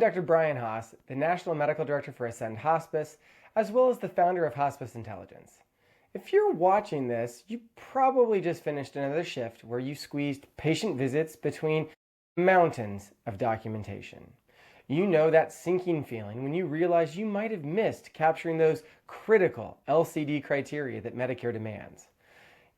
Dr. Brian Haas, the National Medical Director for Ascend Hospice, as well as the founder of Hospice Intelligence. If you're watching this, you probably just finished another shift where you squeezed patient visits between mountains of documentation. You know that sinking feeling when you realize you might have missed capturing those critical LCD criteria that Medicare demands.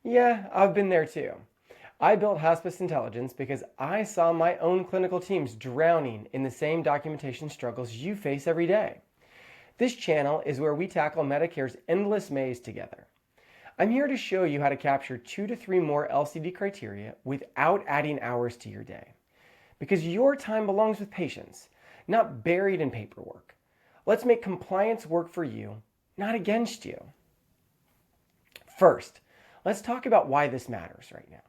Yeah, I've been there too. I built Hospice Intelligence because I saw my own clinical teams drowning in the same documentation struggles you face every day. This channel is where we tackle Medicare's endless maze together. I'm here to show you how to capture 2 to 3 more LCD criteria without adding hours to your day. Because your time belongs with patients, not buried in paperwork. Let's make compliance work for you, not against you. First, let's talk about why this matters right now.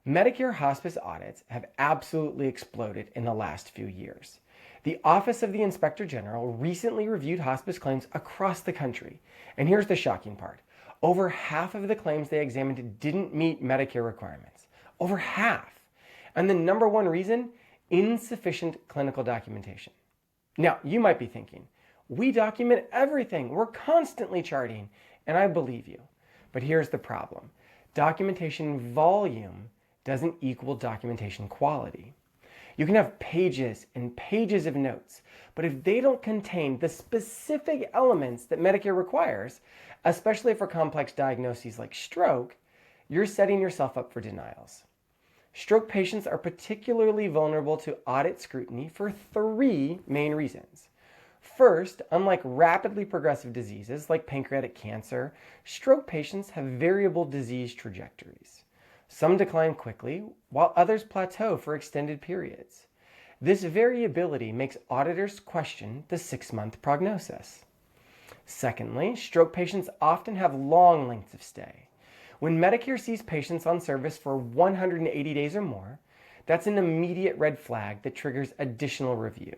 Medicare hospice audits have absolutely exploded in the last few years. The Office of the Inspector General recently reviewed hospice claims across the country. And here's the shocking part. Over half of the claims they examined didn't meet Medicare requirements. Over half. And the number one reason? Insufficient clinical documentation. Now, you might be thinking, we document everything. We're constantly charting. And I believe you. But here's the problem. Documentation volume doesn't equal documentation quality. You can have pages and pages of notes, but if they don't contain the specific elements that Medicare requires, especially for complex diagnoses like stroke, you're setting yourself up for denials. Stroke patients are particularly vulnerable to audit scrutiny for 3 main reasons. First, unlike rapidly progressive diseases like pancreatic cancer, stroke patients have variable disease trajectories. Some decline quickly, while others plateau for extended periods. This variability makes auditors question the 6-month prognosis. Secondly, stroke patients often have long lengths of stay. When Medicare sees patients on service for 180 days or more, that's an immediate red flag that triggers additional review.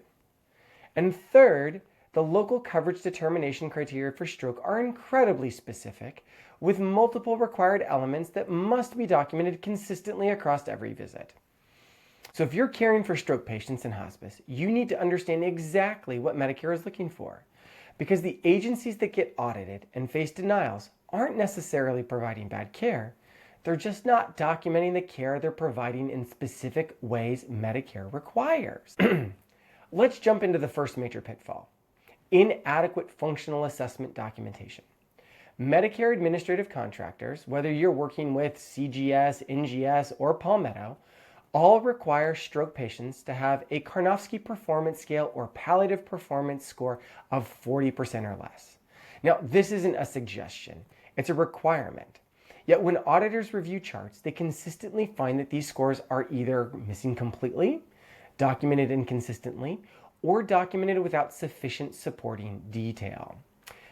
And third, the local coverage determination criteria for stroke are incredibly specific, with multiple required elements that must be documented consistently across every visit. So if you're caring for stroke patients in hospice, you need to understand exactly what Medicare is looking for, because the agencies that get audited and face denials aren't necessarily providing bad care. They're just not documenting the care they're providing in specific ways Medicare requires. Let's jump into the first major pitfall: inadequate functional assessment documentation. Medicare administrative contractors, whether you're working with CGS, NGS, or Palmetto, all require stroke patients to have a Karnofsky Performance Scale or Palliative Performance Score of 40% or less. Now, this isn't a suggestion, it's a requirement. Yet when auditors review charts, they consistently find that these scores are either missing completely, documented inconsistently, or documented without sufficient supporting detail.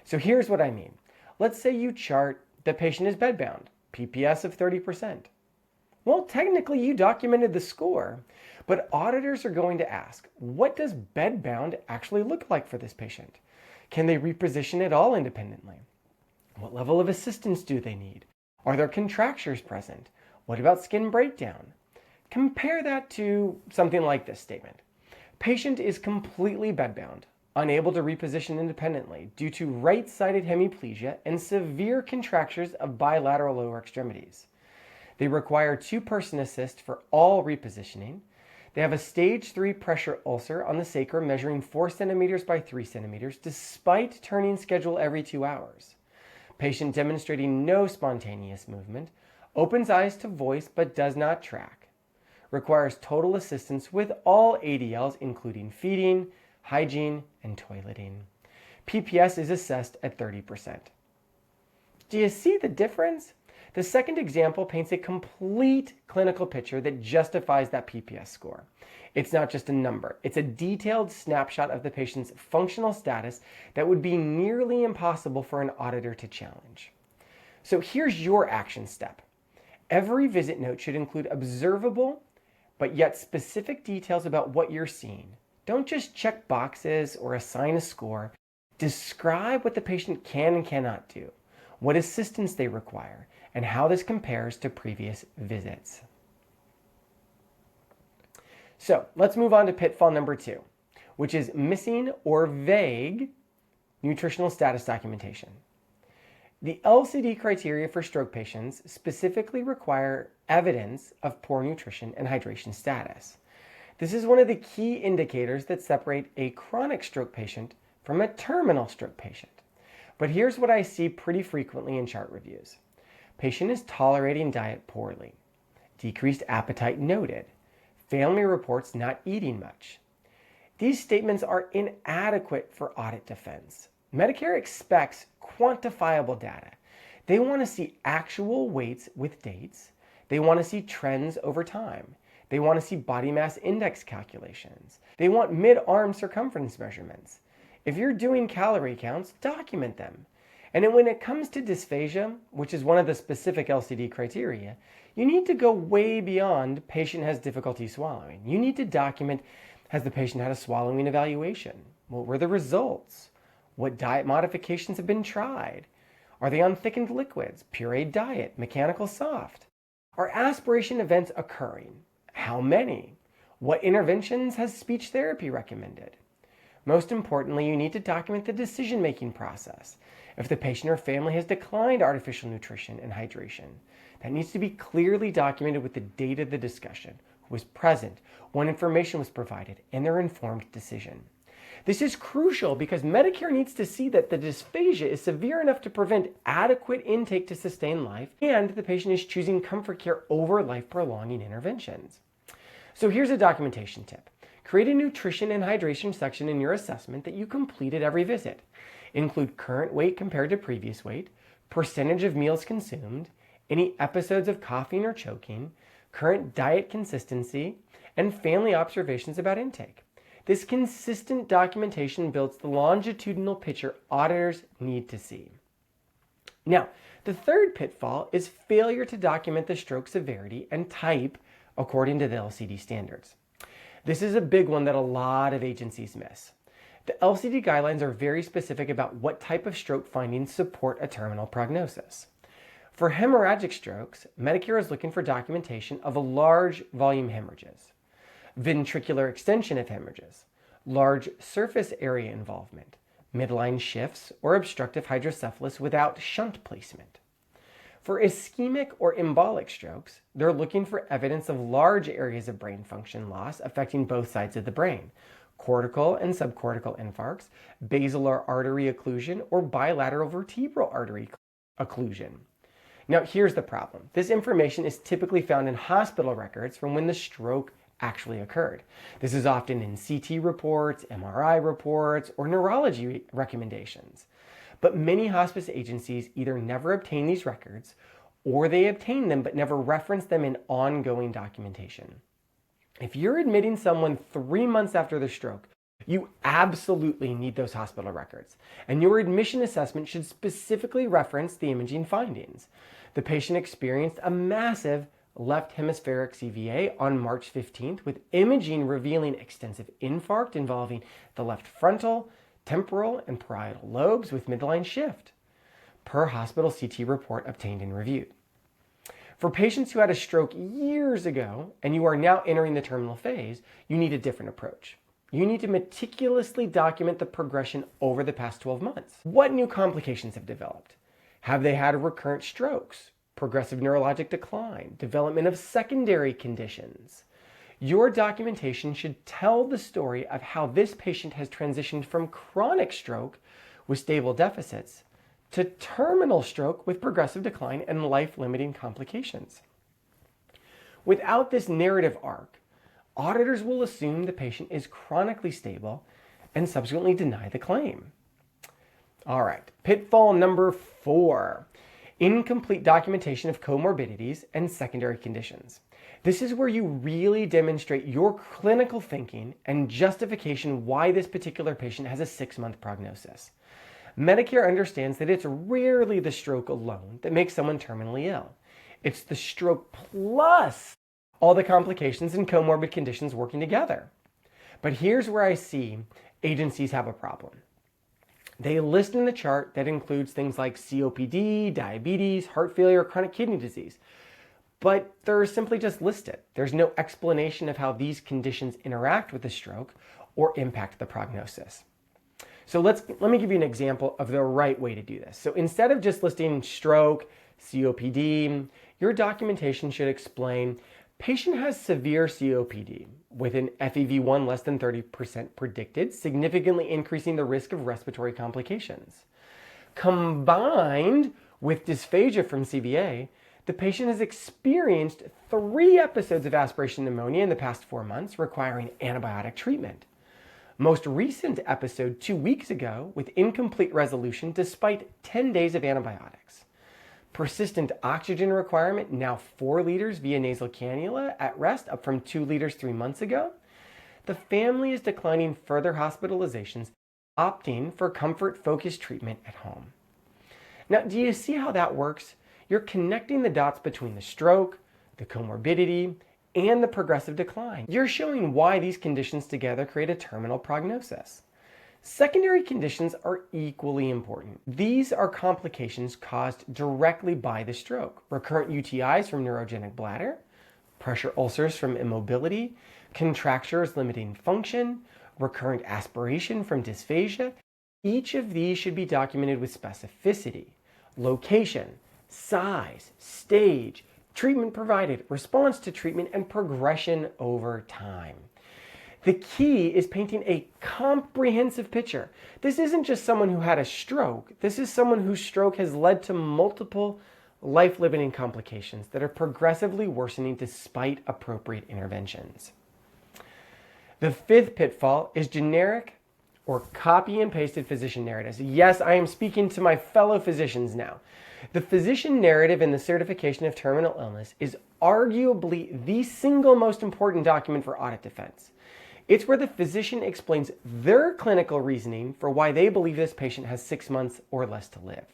So here's what I mean. Let's say you chart the patient is bedbound, PPS of 30%. Well, technically you documented the score, but auditors are going to ask, what does bedbound actually look like for this patient? Can they reposition at all independently? What level of assistance do they need? Are there contractures present? What about skin breakdown? Compare that to something like this statement. Patient is completely bedbound, unable to reposition independently due to right-sided hemiplegia and severe contractures of bilateral lower extremities. They require 2-person assist for all repositioning. They have a stage 3 pressure ulcer on the sacrum measuring 4 centimeters by 3 centimeters despite turning schedule every 2 hours. Patient demonstrating no spontaneous movement, opens eyes to voice but does not track. Requires total assistance with all ADLs including feeding, hygiene, and toileting. PPS is assessed at 30%. Do you see the difference? The second example paints a complete clinical picture that justifies that PPS score. It's not just a number, it's a detailed snapshot of the patient's functional status that would be nearly impossible for an auditor to challenge. So here's your action step. Every visit note should include observable, but yet specific details about what you're seeing. Don't just check boxes or assign a score. Describe what the patient can and cannot do, what assistance they require, and how this compares to previous visits. So let's move on to pitfall number 2. which is missing or vague nutritional status documentation. The LCD criteria for stroke patients specifically require evidence of poor nutrition and hydration status. This is one of the key indicators that separate a chronic stroke patient from a terminal stroke patient. But here's what I see pretty frequently in chart reviews. Patient is tolerating diet poorly. Decreased appetite noted. Family reports not eating much. These statements are inadequate for audit defense. Medicare expects quantifiable data. They want to see actual weights with dates. They want to see trends over time. They want to see body mass index calculations. They want mid-arm circumference measurements. If you're doing calorie counts, document them. And then when it comes to dysphagia, which is one of the specific LCD criteria, you need to go way beyond patient has difficulty swallowing. You need to document, has the patient had a swallowing evaluation? What were the results? What diet modifications have been tried? Are they on thickened liquids, pureed diet, mechanical soft? Are aspiration events occurring? How many? What interventions has speech therapy recommended? Most importantly, you need to document the decision-making process. If the patient or family has declined artificial nutrition and hydration, that needs to be clearly documented with the date of the discussion, who was present, what information was provided, and their informed decision. This is crucial because Medicare needs to see that the dysphagia is severe enough to prevent adequate intake to sustain life, and the patient is choosing comfort care over life-prolonging interventions. So here's a documentation tip. Create a nutrition and hydration section in your assessment that you complete at every visit. Include current weight compared to previous weight, percentage of meals consumed, any episodes of coughing or choking, current diet consistency, and family observations about intake. This consistent documentation builds the longitudinal picture auditors need to see. Now, the third pitfall is failure to document the stroke severity and type according to the LCD standards. This is a big one that a lot of agencies miss. The LCD guidelines are very specific about what type of stroke findings support a terminal prognosis. For hemorrhagic strokes, Medicare is looking for documentation of large volume hemorrhages, ventricular extension of hemorrhages, large surface area involvement, midline shifts, or obstructive hydrocephalus without shunt placement. For ischemic or embolic strokes, they're looking for evidence of large areas of brain function loss affecting both sides of the brain, cortical and subcortical infarcts, basilar artery occlusion, or bilateral vertebral artery occlusion. Now, here's the problem. This information is typically found in hospital records from when the stroke actually occurred. This is often in CT reports, MRI reports, or neurology recommendations. But many hospice agencies either never obtain these records or they obtain them but never reference them in ongoing documentation. If you're admitting someone 3 months after the stroke, you absolutely need those hospital records, and your admission assessment should specifically reference the imaging findings. The patient experienced a massive left hemispheric CVA on March 15th with imaging revealing extensive infarct involving the left frontal, temporal, and parietal lobes with midline shift, per hospital CT report obtained and reviewed. For patients who had a stroke years ago and you are now entering the terminal phase, you need a different approach. You need to meticulously document the progression over the past 12 months. What new complications have developed? Have they had recurrent strokes, progressive neurologic decline, development of secondary conditions? Your documentation should tell the story of how this patient has transitioned from chronic stroke with stable deficits to terminal stroke with progressive decline and life-limiting complications. Without this narrative arc, auditors will assume the patient is chronically stable and subsequently deny the claim. All right, pitfall number 4, incomplete documentation of comorbidities and secondary conditions. This is where you really demonstrate your clinical thinking and justification why this particular patient has a 6-month prognosis. Medicare understands that it's rarely the stroke alone that makes someone terminally ill. It's the stroke plus all the complications and comorbid conditions working together. But here's where I see agencies have a problem. They list in the chart that includes things like COPD, diabetes, heart failure, chronic kidney disease. But they're simply just listed. There's no explanation of how these conditions interact with the stroke or impact the prognosis. So let me give you an example of the right way to do this. So instead of just listing stroke, COPD, your documentation should explain patient has severe COPD with an FEV1 less than 30% predicted, significantly increasing the risk of respiratory complications. Combined with dysphagia from CVA, the patient has experienced 3 episodes of aspiration pneumonia in the past 4 months, requiring antibiotic treatment. Most recent episode 2 weeks ago with incomplete resolution despite 10 days of antibiotics. Persistent oxygen requirement, now 4 liters via nasal cannula at rest, up from 2 liters 3 months ago. The family is declining further hospitalizations, opting for comfort-focused treatment at home. Now, do you see how that works? You're connecting the dots between the stroke, the comorbidity, and the progressive decline. You're showing why these conditions together create a terminal prognosis. Secondary conditions are equally important. These are complications caused directly by the stroke. Recurrent UTIs from neurogenic bladder, pressure ulcers from immobility, contractures limiting function, recurrent aspiration from dysphagia. Each of these should be documented with specificity, location, size, stage, treatment provided, response to treatment, and progression over time. The key is painting a comprehensive picture. This isn't just someone who had a stroke. This is someone whose stroke has led to multiple life-limiting complications that are progressively worsening despite appropriate interventions. The 5th pitfall is generic or copy and pasted physician narratives. Yes, I am speaking to my fellow physicians now. The physician narrative in the certification of terminal illness is arguably the single most important document for audit defense. It's where the physician explains their clinical reasoning for why they believe this patient has 6 months or less to live.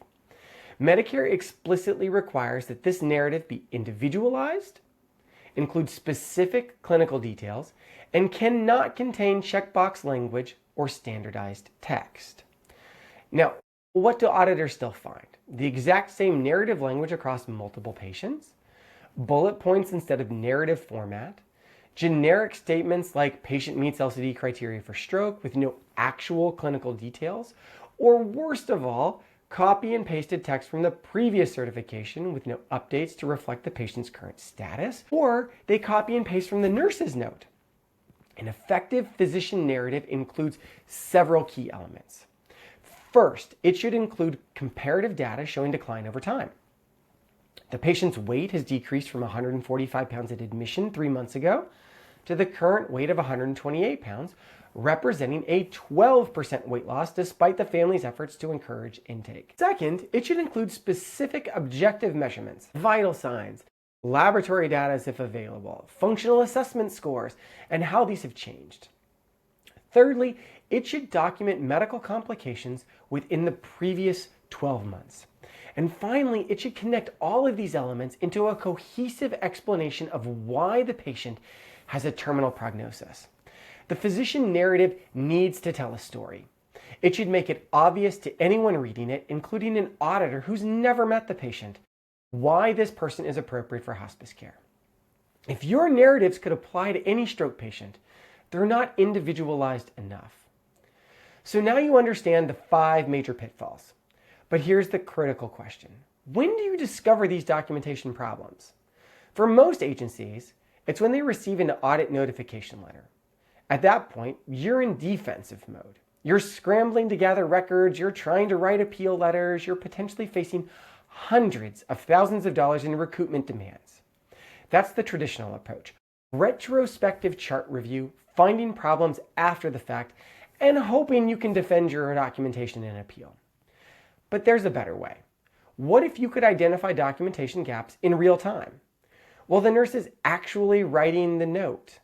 Medicare explicitly requires that this narrative be individualized, include specific clinical details, and cannot contain checkbox language or standardized text. Now, what do auditors still find? The exact same narrative language across multiple patients, bullet points instead of narrative format, generic statements like patient meets LCD criteria for stroke with no actual clinical details, or worst of all, copy and pasted text from the previous certification with no updates to reflect the patient's current status, or they copy and paste from the nurse's note. An effective physician narrative includes several key elements. First, it should include comparative data showing decline over time. The patient's weight has decreased from 145 pounds at admission 3 months ago to the current weight of 128 pounds, representing a 12% weight loss despite the family's efforts to encourage intake. Second, it should include specific objective measurements, vital signs, laboratory data if available, functional assessment scores, and how these have changed. Thirdly, it should document medical complications within the previous 12 months. And finally, it should connect all of these elements into a cohesive explanation of why the patient has a terminal prognosis. The physician narrative needs to tell a story. It should make it obvious to anyone reading it, including an auditor who's never met the patient, why this person is appropriate for hospice care. If your narratives could apply to any stroke patient, they're not individualized enough. So now you understand the 5 major pitfalls. But here's the critical question. When do you discover these documentation problems? For most agencies, it's when they receive an audit notification letter. At that point, you're in defensive mode. You're scrambling to gather records, you're trying to write appeal letters, you're potentially facing hundreds of thousands of dollars in recoupment demands. That's the traditional approach. Retrospective chart review, finding problems after the fact, and hoping you can defend your documentation in an appeal. But there's a better way. What if you could identify documentation gaps in real time? Well, the nurse is actually writing the note.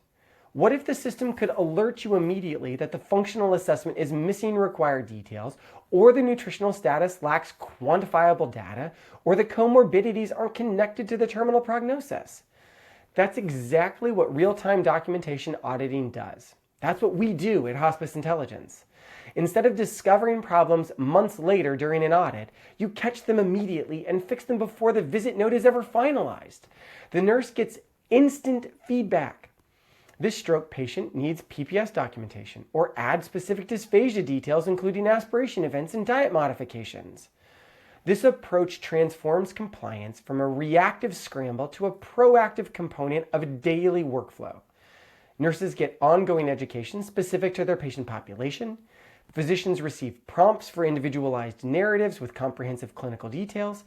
What if the system could alert you immediately that the functional assessment is missing required details, or the nutritional status lacks quantifiable data, or the comorbidities aren't connected to the terminal prognosis? That's exactly what real-time documentation auditing does. That's what we do at Hospice Intelligence. Instead of discovering problems months later during an audit, you catch them immediately and fix them before the visit note is ever finalized. The nurse gets instant feedback. This stroke patient needs PPS documentation or add specific dysphagia details, including aspiration events and diet modifications. This approach transforms compliance from a reactive scramble to a proactive component of a daily workflow. Nurses get ongoing education specific to their patient population. Physicians receive prompts for individualized narratives with comprehensive clinical details.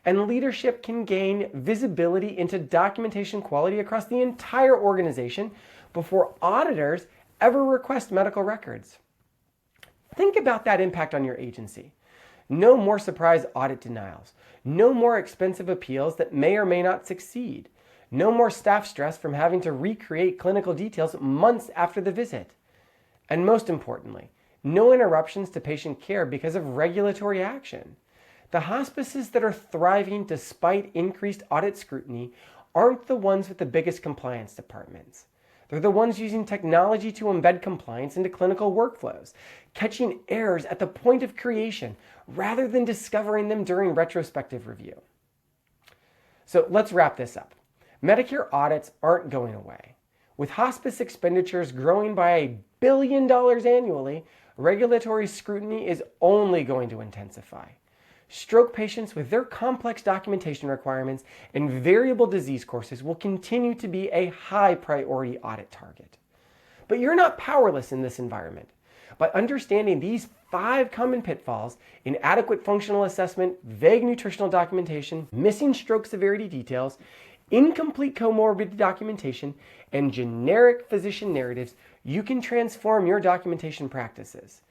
And leadership can gain visibility into documentation quality across the entire organization before auditors ever request medical records. Think about that impact on your agency. No more surprise audit denials. No more expensive appeals that may or may not succeed. No more staff stress from having to recreate clinical details months after the visit. And most importantly, no interruptions to patient care because of regulatory action. The hospices that are thriving despite increased audit scrutiny aren't the ones with the biggest compliance departments. They're the ones using technology to embed compliance into clinical workflows, catching errors at the point of creation rather than discovering them during retrospective review. So let's wrap this up. Medicare audits aren't going away. With hospice expenditures growing by $1 billion annually, regulatory scrutiny is only going to intensify. Stroke patients with their complex documentation requirements and variable disease courses will continue to be a high priority audit target. But you're not powerless in this environment. By understanding these 5 common pitfalls: inadequate functional assessment, vague nutritional documentation, missing stroke severity details, incomplete comorbid documentation, and generic physician narratives, you can transform your documentation practices.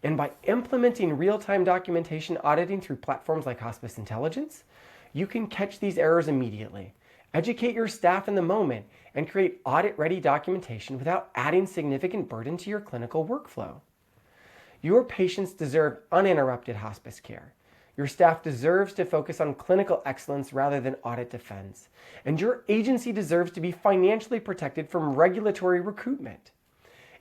And by implementing real-time documentation auditing through platforms like Hospice Intelligence, you can catch these errors immediately, educate your staff in the moment, and create audit-ready documentation without adding significant burden to your clinical workflow. Your patients deserve uninterrupted hospice care. Your staff deserves to focus on clinical excellence rather than audit defense. And your agency deserves to be financially protected from regulatory recoupment.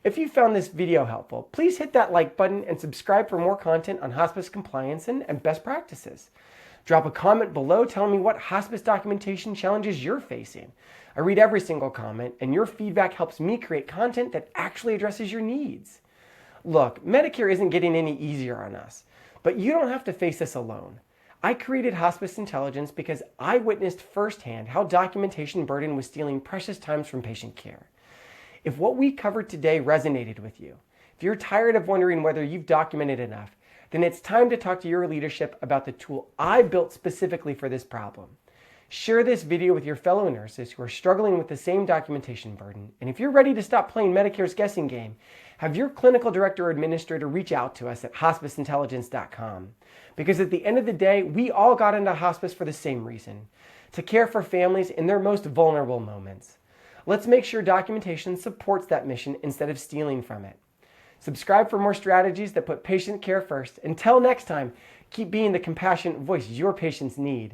If you found this video helpful, please hit that like button and subscribe for more content on hospice compliance and best practices. Drop a comment below telling me what hospice documentation challenges you're facing. I read every single comment, and your feedback helps me create content that actually addresses your needs. Look, Medicare isn't getting any easier on us, but you don't have to face this alone. I created Hospice Intelligence because I witnessed firsthand how documentation burden was stealing precious times from patient care. If what we covered today resonated with you, if you're tired of wondering whether you've documented enough, then it's time to talk to your leadership about the tool I built specifically for this problem. Share this video with your fellow nurses who are struggling with the same documentation burden. And if you're ready to stop playing Medicare's guessing game, have your clinical director or administrator reach out to us at hospiceintelligence.com. Because at the end of the day, we all got into hospice for the same reason: to care for families in their most vulnerable moments. Let's make sure documentation supports that mission instead of stealing from it. Subscribe for more strategies that put patient care first. Until next time, keep being the compassionate voice your patients need.